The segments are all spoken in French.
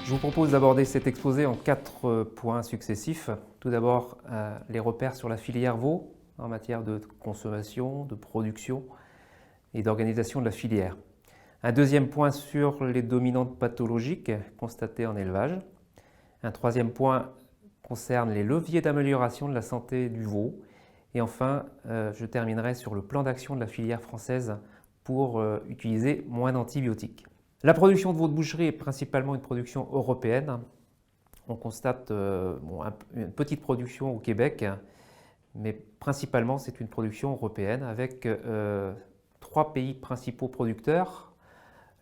Je vous propose d'aborder cet exposé en 4 points successifs. Tout d'abord, les repères sur la filière veau en matière de consommation, de production et d'organisation de la filière. Un deuxième point sur les dominantes pathologiques constatées en élevage. Un troisième point concerne les leviers d'amélioration de la santé du veau. Et enfin, je terminerai sur le plan d'action de la filière française pour utiliser moins d'antibiotiques. La production de veau de boucherie est principalement une production européenne. On constate une petite production au Québec, mais principalement c'est une production européenne avec 3 pays principaux producteurs.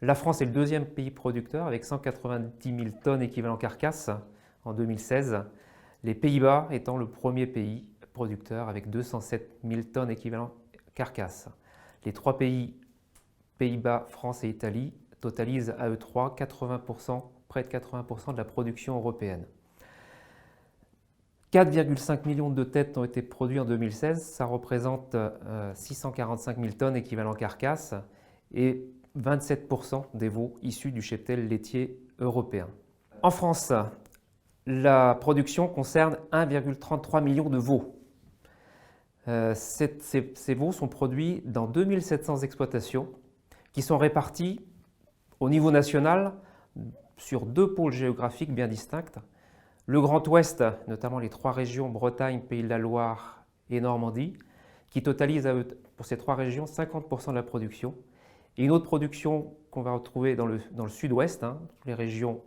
La France est le deuxième pays producteur avec 190 000 tonnes équivalent carcasse en 2016. Les Pays-Bas étant le premier pays producteur avec 207 000 tonnes équivalent carcasse. Les 3 pays, Pays-Bas, France et Italie, totalisent à eux 3 près de 80% de la production européenne. 4,5 millions de têtes ont été produites en 2016, ça représente 645 000 tonnes équivalent carcasse et 27% des veaux issus du cheptel laitier européen. En France, la production concerne 1,33 million de veaux. Ces veaux sont produits dans 2700 exploitations qui sont réparties au niveau national sur 2 pôles géographiques bien distincts. Le Grand Ouest, notamment les 3 régions Bretagne, Pays de la Loire et Normandie, qui totalisent pour ces 3 régions 50% de la production. Et une autre production qu'on va retrouver dans le Sud-Ouest, les régions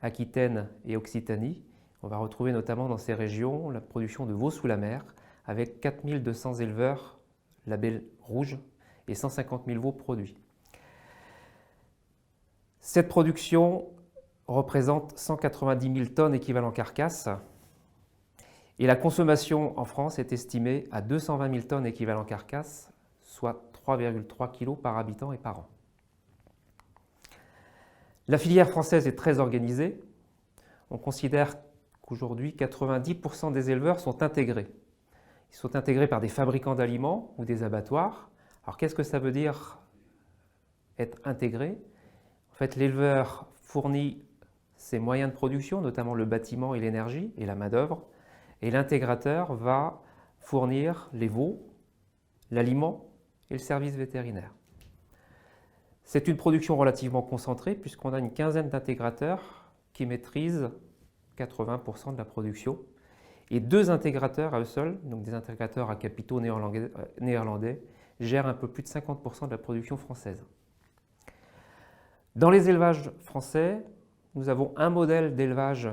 Aquitaine et Occitanie. On va retrouver notamment dans ces régions la production de veaux sous la mer, avec 4200 éleveurs label rouge et 150 000 veaux produits. Cette production représente 190 000 tonnes équivalent carcasse et la consommation en France est estimée à 220 000 tonnes équivalent carcasse, soit 3,3 kg par habitant et par an. La filière française est très organisée. On considère qu'aujourd'hui 90% des éleveurs sont intégrés. Ils sont intégrés par des fabricants d'aliments ou des abattoirs. Alors qu'est-ce que ça veut dire être intégré ? En fait, l'éleveur fournit ses moyens de production, notamment le bâtiment et l'énergie et la main-d'œuvre, et l'intégrateur va fournir les veaux, l'aliment et le service vétérinaire. C'est une production relativement concentrée puisqu'on a une quinzaine d'intégrateurs qui maîtrisent 80% de la production et 2 intégrateurs à eux seuls, donc des intégrateurs à capitaux néerlandais, gèrent un peu plus de 50% de la production française. Dans les élevages français, nous avons un modèle d'élevage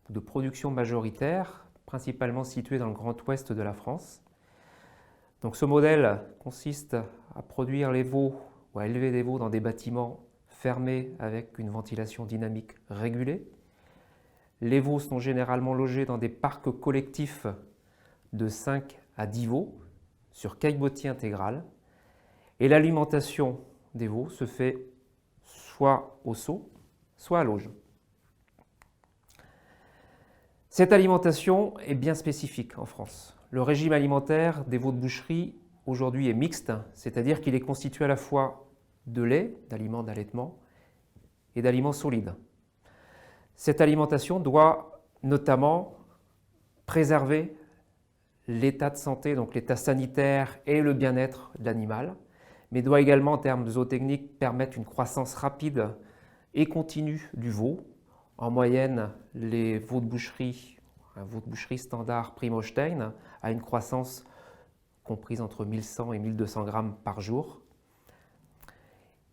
de production majoritaire, principalement situé dans le Grand Ouest de la France. Donc ce modèle consiste à produire les veaux ou à élever des veaux dans des bâtiments fermés avec une ventilation dynamique régulée. Les veaux sont généralement logés dans des parcs collectifs de 5 à 10 veaux sur caillebotis intégral. Et l'alimentation des veaux se fait soit au seau, soit à l'auge. Cette alimentation est bien spécifique en France. Le régime alimentaire des veaux de boucherie aujourd'hui est mixte, c'est-à-dire qu'il est constitué à la fois de lait, d'aliments d'allaitement, et d'aliments solides. Cette alimentation doit notamment préserver l'état de santé, donc l'état sanitaire et le bien-être de l'animal, mais doit également, en termes de zootechnique, permettre une croissance rapide et continue du veau. En moyenne, les veaux de boucherie, un veau de boucherie standard Primo-Holstein a une croissance comprise entre 1100 et 1200 grammes par jour.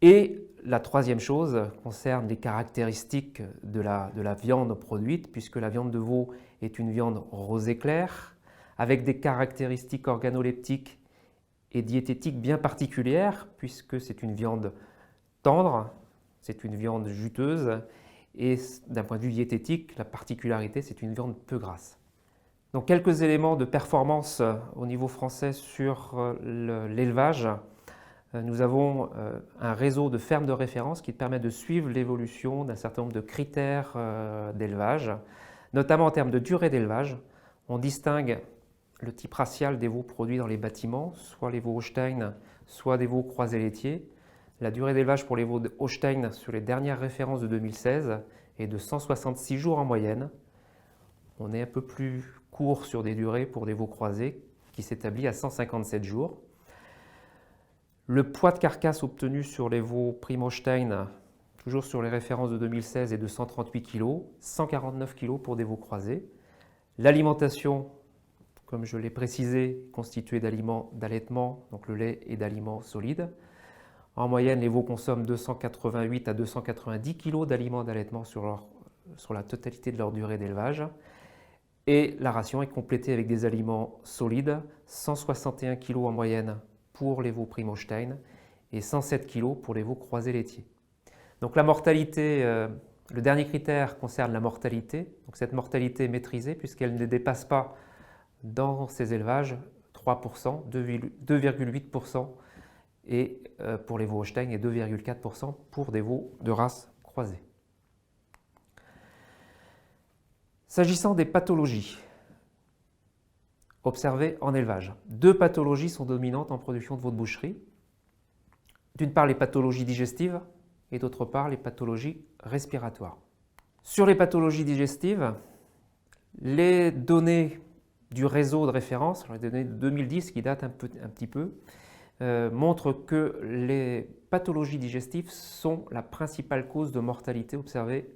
Et la troisième chose concerne les caractéristiques de la viande produite, puisque la viande de veau est une viande rosée claire, avec des caractéristiques organoleptiques et diététiques bien particulières, puisque c'est une viande tendre, c'est une viande juteuse, et d'un point de vue diététique, la particularité, c'est une viande peu grasse. Donc quelques éléments de performance au niveau français sur l'élevage. Nous avons un réseau de fermes de référence qui permet de suivre l'évolution d'un certain nombre de critères d'élevage, notamment en termes de durée d'élevage. On distingue le type racial des veaux produits dans les bâtiments, soit les veaux Holstein, soit des veaux croisés laitiers. La durée d'élevage pour les veaux de Holstein sur les dernières références de 2016 est de 166 jours en moyenne. On est un peu plus court sur des durées pour des veaux croisés qui s'établit à 157 jours. Le poids de carcasse obtenu sur les veaux Primo-Stein, toujours sur les références de 2016, est de 138 kg, 149 kg pour des veaux croisés. L'alimentation, comme je l'ai précisé, est constituée d'aliments d'allaitement, donc le lait et d'aliments solides. En moyenne, les veaux consomment 288 à 290 kg d'aliments d'allaitement sur la totalité de leur durée d'élevage. Et la ration est complétée avec des aliments solides, 161 kg en moyenne pour les veaux Primo-Stein et 107 kg pour les veaux croisés laitiers. Donc la mortalité, le dernier critère concerne la mortalité. Donc cette mortalité est maîtrisée puisqu'elle ne dépasse pas dans ces élevages 3%, 2,8% et pour les veaux Holstein et 2,4% pour des veaux de race croisée. S'agissant des pathologies observées en élevage, deux pathologies sont dominantes en production de veaux de boucherie. D'une part, les pathologies digestives et d'autre part, les pathologies respiratoires. Sur les pathologies digestives, les données du réseau de référence, les données de 2010 qui datent un petit peu, montrent que les pathologies digestives sont la principale cause de mortalité observée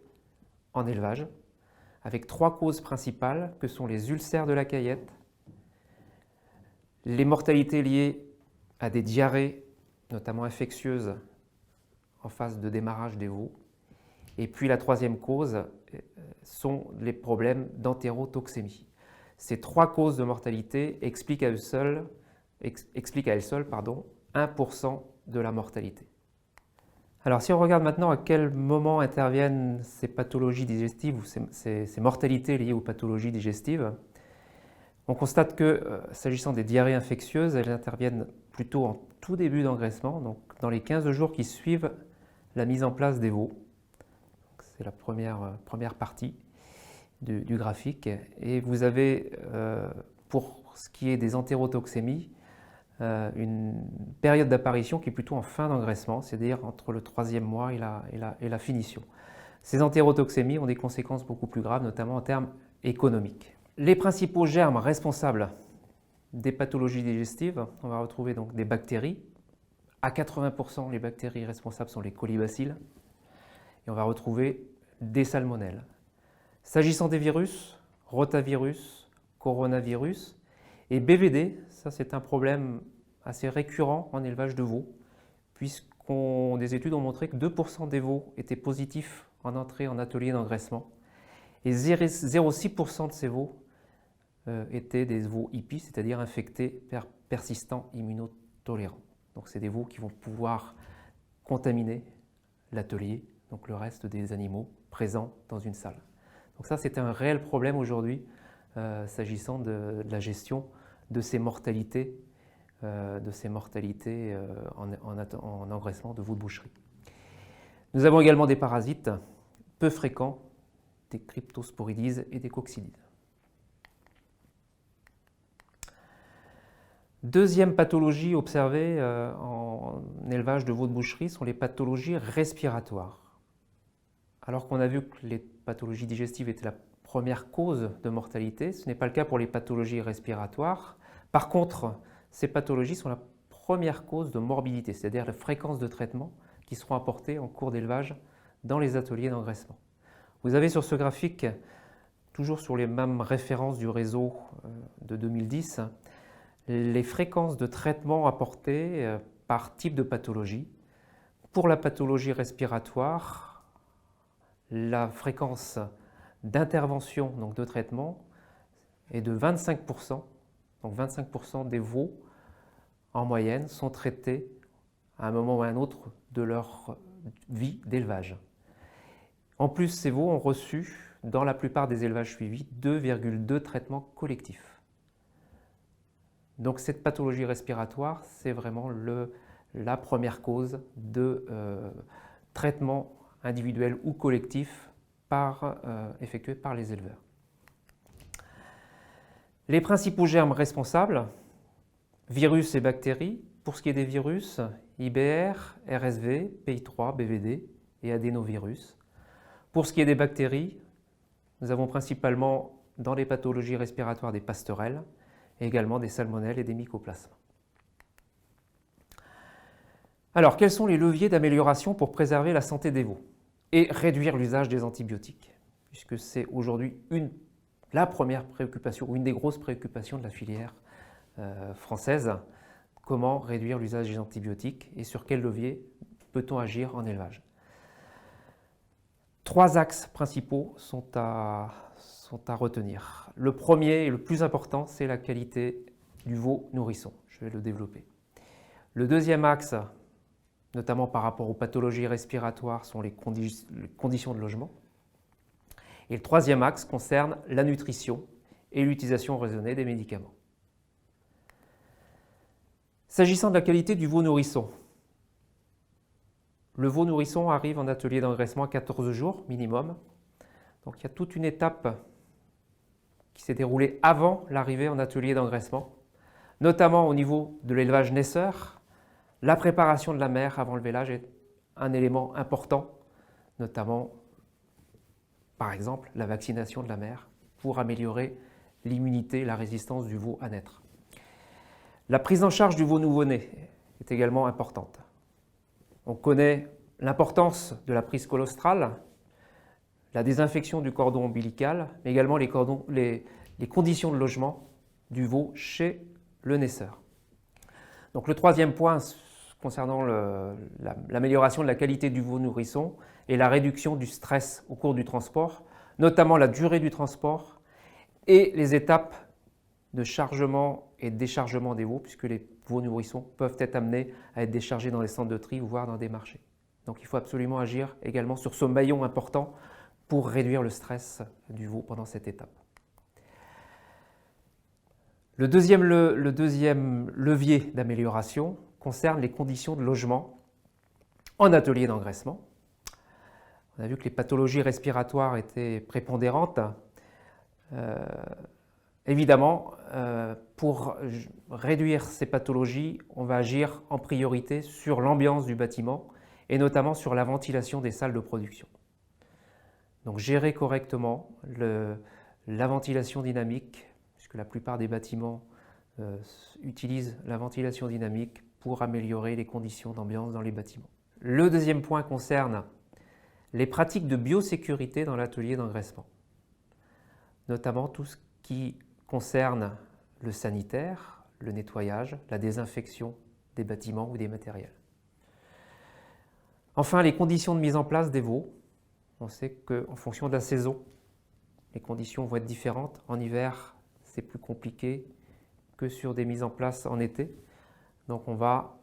en élevage, avec trois causes principales que sont les ulcères de la caillette, les mortalités liées à des diarrhées, notamment infectieuses, en phase de démarrage des veaux, et puis la troisième cause sont les problèmes d'entérotoxémie. Ces trois causes de mortalité expliquent à elles seules 1% de la mortalité. Alors si on regarde maintenant à quel moment interviennent ces pathologies digestives ou ces mortalités liées aux pathologies digestives, on constate que s'agissant des diarrhées infectieuses, elles interviennent plutôt en tout début d'engraissement, donc dans les 15 jours qui suivent la mise en place des veaux. C'est la première partie du graphique. Et vous avez, pour ce qui est des entérotoxémies, une période d'apparition qui est plutôt en fin d'engraissement, c'est-à-dire entre le 3e mois et la finition. Ces entérotoxémies ont des conséquences beaucoup plus graves, notamment en termes économiques. Les principaux germes responsables des pathologies digestives, on va retrouver donc des bactéries. À 80%, les bactéries responsables sont les colibacilles. Et on va retrouver des salmonelles. S'agissant des virus, rotavirus, coronavirus et BVD, ça c'est un problème assez récurrent en élevage de veaux, des études ont montré que 2% des veaux étaient positifs en entrée en atelier d'engraissement et 0,6% de ces veaux étaient des veaux IPI, c'est-à-dire infectés persistants immunotolérants. Donc c'est des veaux qui vont pouvoir contaminer l'atelier, donc le reste des animaux présents dans une salle. Donc ça c'est un réel problème aujourd'hui s'agissant de la gestion de ces mortalités, en engraissement de veaux de boucherie. Nous avons également des parasites peu fréquents, des cryptosporidises et des coccidies. Deuxième pathologie observée en élevage de veaux de boucherie sont les pathologies respiratoires. Alors qu'on a vu que les pathologies digestives étaient la première cause de mortalité, ce n'est pas le cas pour les pathologies respiratoires. Par contre, ces pathologies sont la première cause de morbidité, c'est-à-dire la fréquence de traitement qui seront apportés en cours d'élevage dans les ateliers d'engraissement. Vous avez sur ce graphique, toujours sur les mêmes références du réseau de 2010, les fréquences de traitement apportées par type de pathologie. Pour la pathologie respiratoire, la fréquence d'intervention, donc de traitement, est de 25%. Donc 25% des veaux, en moyenne, sont traités à un moment ou à un autre de leur vie d'élevage. En plus, ces veaux ont reçu, dans la plupart des élevages suivis, 2,2 traitements collectifs. Donc cette pathologie respiratoire, c'est vraiment la première cause de traitement individuel ou collectif effectué par les éleveurs. Les principaux germes responsables, virus et bactéries. Pour ce qui est des virus, IBR, RSV, PI3, BVD et adénovirus. Pour ce qui est des bactéries, nous avons principalement dans les pathologies respiratoires des passerelles, et également des salmonelles et des mycoplasmes. Alors, quels sont les leviers d'amélioration pour préserver la santé des veaux et réduire l'usage des antibiotiques? Puisque c'est aujourd'hui la première préoccupation, ou une des grosses préoccupations de la filière française. Comment réduire l'usage des antibiotiques et sur quel levier peut-on agir en élevage? 3 axes principaux sont à retenir. Le premier et le plus important, c'est la qualité du veau nourrisson. Je vais le développer. Le deuxième axe, notamment par rapport aux pathologies respiratoires, sont les conditions de logement. Et le troisième axe concerne la nutrition et l'utilisation raisonnée des médicaments. S'agissant de la qualité du veau nourrisson, le veau nourrisson arrive en atelier d'engraissement à 14 jours minimum. Donc il y a toute une étape qui s'est déroulée avant l'arrivée en atelier d'engraissement, notamment au niveau de l'élevage naisseur. La préparation de la mère avant le vélage est un élément important, notamment, par exemple, la vaccination de la mère pour améliorer l'immunité et la résistance du veau à naître. La prise en charge du veau nouveau-né est également importante. On connaît l'importance de la prise colostrale, la désinfection du cordon ombilical, mais également les conditions de logement du veau chez le naisseur. Donc le troisième point concernant l'amélioration de la qualité du veau nourrisson est la réduction du stress au cours du transport, notamment la durée du transport et les étapes de chargement et déchargement des veaux, puisque les veaux nourrissons peuvent être amenés à être déchargés dans les centres de tri, voire dans des marchés. Donc il faut absolument agir également sur ce maillon important pour réduire le stress du veau pendant cette étape. Le deuxième levier d'amélioration concerne les conditions de logement en atelier d'engraissement. On a vu que les pathologies respiratoires étaient prépondérantes. Évidemment, pour réduire ces pathologies, on va agir en priorité sur l'ambiance du bâtiment et notamment sur la ventilation des salles de production. Donc gérer correctement la ventilation dynamique, puisque la plupart des bâtiments utilisent la ventilation dynamique pour améliorer les conditions d'ambiance dans les bâtiments. Le deuxième point concerne les pratiques de biosécurité dans l'atelier d'engraissement, notamment tout ce qui concerne le sanitaire, le nettoyage, la désinfection des bâtiments ou des matériels. Enfin, les conditions de mise en place des veaux. On sait qu'en fonction de la saison, les conditions vont être différentes. En hiver, c'est plus compliqué que sur des mises en place en été. Donc on va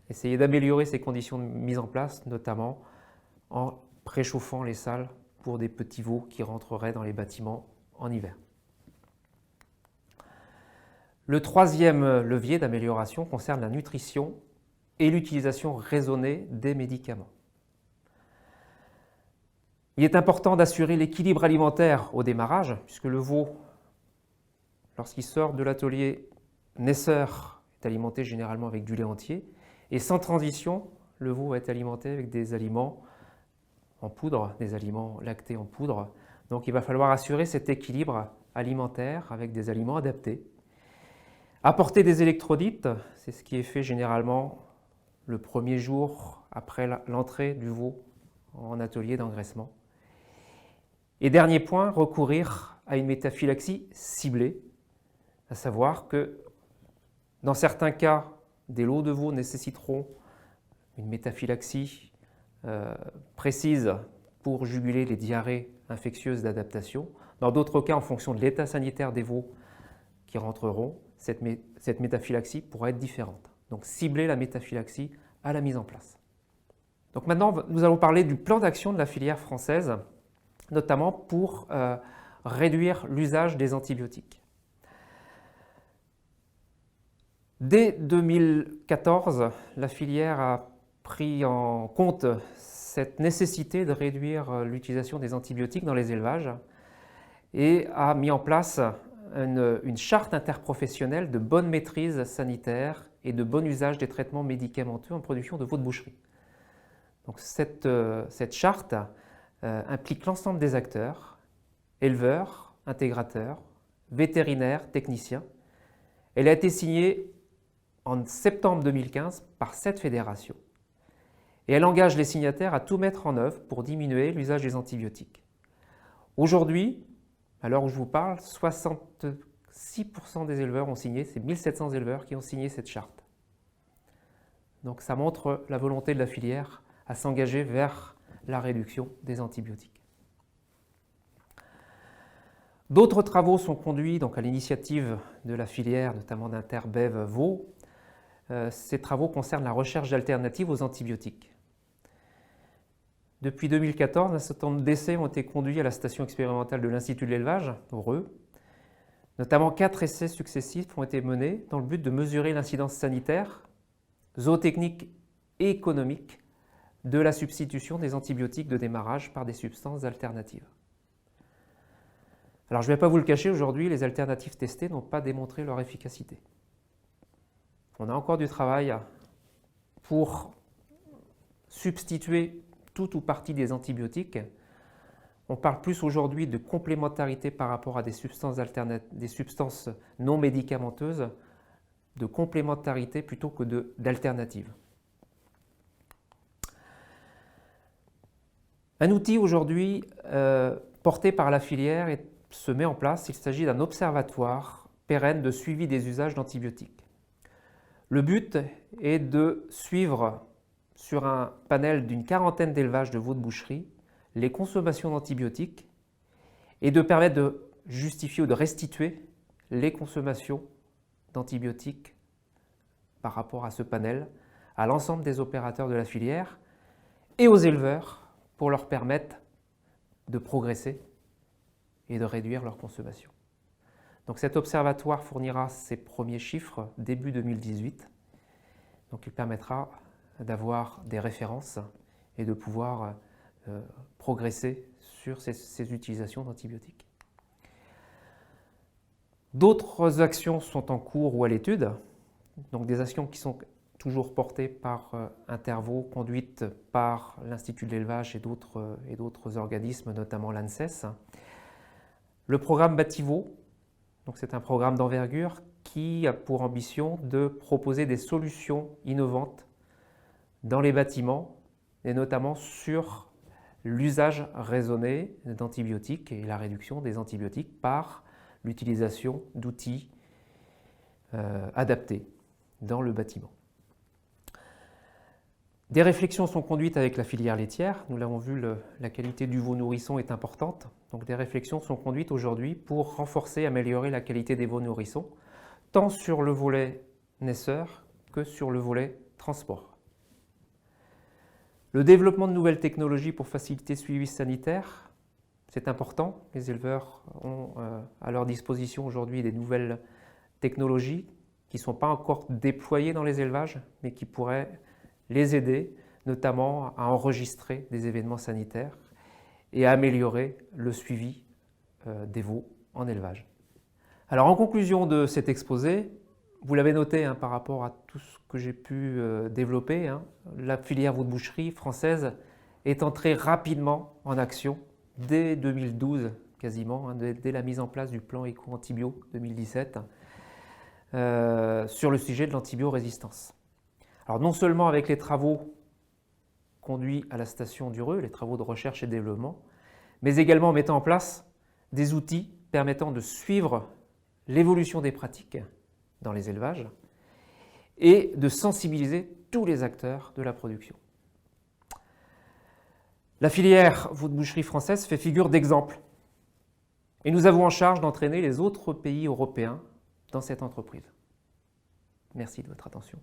essayer d'améliorer ces conditions de mise en place, notamment en préchauffant les salles pour des petits veaux qui rentreraient dans les bâtiments en hiver. Le troisième levier d'amélioration concerne la nutrition et l'utilisation raisonnée des médicaments. Il est important d'assurer l'équilibre alimentaire au démarrage, puisque le veau, lorsqu'il sort de l'atelier naisseur, est alimenté généralement avec du lait entier, et sans transition, le veau va être alimenté avec des aliments en poudre, des aliments lactés en poudre. Donc il va falloir assurer cet équilibre alimentaire avec des aliments adaptés. Apporter des électrolytes, c'est ce qui est fait généralement le premier jour après l'entrée du veau en atelier d'engraissement. Et dernier point, recourir à une métaphylaxie ciblée, à savoir que dans certains cas, des lots de veaux nécessiteront une métaphylaxie précise pour juguler les diarrhées infectieuses d'adaptation. Dans d'autres cas, en fonction de l'état sanitaire des veaux qui rentreront, cette métaphylaxie pourra être différente. Donc cibler la métaphylaxie à la mise en place. Donc maintenant, nous allons parler du plan d'action de la filière française, notamment pour réduire l'usage des antibiotiques. Dès 2014, la filière a pris en compte cette nécessité de réduire l'utilisation des antibiotiques dans les élevages et a mis en place une charte interprofessionnelle de bonne maîtrise sanitaire et de bon usage des traitements médicamenteux en production de veaux de boucherie. Donc cette charte implique l'ensemble des acteurs, éleveurs, intégrateurs, vétérinaires, techniciens. Elle a été signée en septembre 2015 par 7 fédérations. Et elle engage les signataires à tout mettre en œuvre pour diminuer l'usage des antibiotiques. Aujourd'hui, à l'heure où je vous parle, 66% des éleveurs ont signé, c'est 1700 éleveurs qui ont signé cette charte. Donc ça montre la volonté de la filière à s'engager vers la réduction des antibiotiques. D'autres travaux sont conduits donc, à l'initiative de la filière, notamment d'Interbev Vaud. Ces travaux concernent la recherche d'alternatives aux antibiotiques. Depuis 2014, un certain nombre d'essais ont été conduits à la station expérimentale de l'Institut de l'élevage, au Reux. Notamment 4 essais successifs ont été menés dans le but de mesurer l'incidence sanitaire, zootechnique et économique de la substitution des antibiotiques de démarrage par des substances alternatives. Alors je ne vais pas vous le cacher, aujourd'hui, les alternatives testées n'ont pas démontré leur efficacité. On a encore du travail pour substituer tout ou partie des antibiotiques. On parle plus aujourd'hui de complémentarité par rapport à des substances non médicamenteuses, de complémentarité plutôt que d'alternative. Un outil aujourd'hui porté par la filière se met en place. Il s'agit d'un observatoire pérenne de suivi des usages d'antibiotiques. Le but est de suivre sur un panel d'une quarantaine d'élevages de veaux de boucherie les consommations d'antibiotiques et de permettre de justifier ou de restituer les consommations d'antibiotiques par rapport à ce panel à l'ensemble des opérateurs de la filière et aux éleveurs pour leur permettre de progresser et de réduire leur consommation. Donc cet observatoire fournira ses premiers chiffres début 2018. Donc il permettra d'avoir des références et de pouvoir progresser sur ces utilisations d'antibiotiques. D'autres actions sont en cours ou à l'étude, donc des actions qui sont toujours portées par Intervaud, conduites par l'Institut de l'élevage et d'autres organismes, notamment l'ANSES. Le programme Bativo, c'est un programme d'envergure qui a pour ambition de proposer des solutions innovantes dans les bâtiments et notamment sur l'usage raisonné d'antibiotiques et la réduction des antibiotiques par l'utilisation d'outils adaptés dans le bâtiment. Des réflexions sont conduites avec la filière laitière. Nous l'avons vu, la qualité du veau nourrisson est importante. Donc des réflexions sont conduites aujourd'hui pour renforcer, améliorer la qualité des veaux nourrissons, tant sur le volet naisseur que sur le volet transport. Le développement de nouvelles technologies pour faciliter le suivi sanitaire, c'est important. Les éleveurs ont à leur disposition aujourd'hui des nouvelles technologies qui ne sont pas encore déployées dans les élevages, mais qui pourraient les aider, notamment à enregistrer des événements sanitaires et à améliorer le suivi des veaux en élevage. Alors en conclusion de cet exposé, vous l'avez noté par rapport à tout ce que j'ai pu développer, la filière veau de boucherie française est entrée rapidement en action dès 2012 quasiment, dès la mise en place du plan Éco-Antibio 2017 sur le sujet de l'antibiorésistance. Alors non seulement avec les travaux conduits à la station du Reux, les travaux de recherche et développement, mais également en mettant en place des outils permettant de suivre l'évolution des pratiques dans les élevages et de sensibiliser tous les acteurs de la production. La filière veau de boucherie française fait figure d'exemple et nous avons en charge d'entraîner les autres pays européens dans cette entreprise. Merci de votre attention.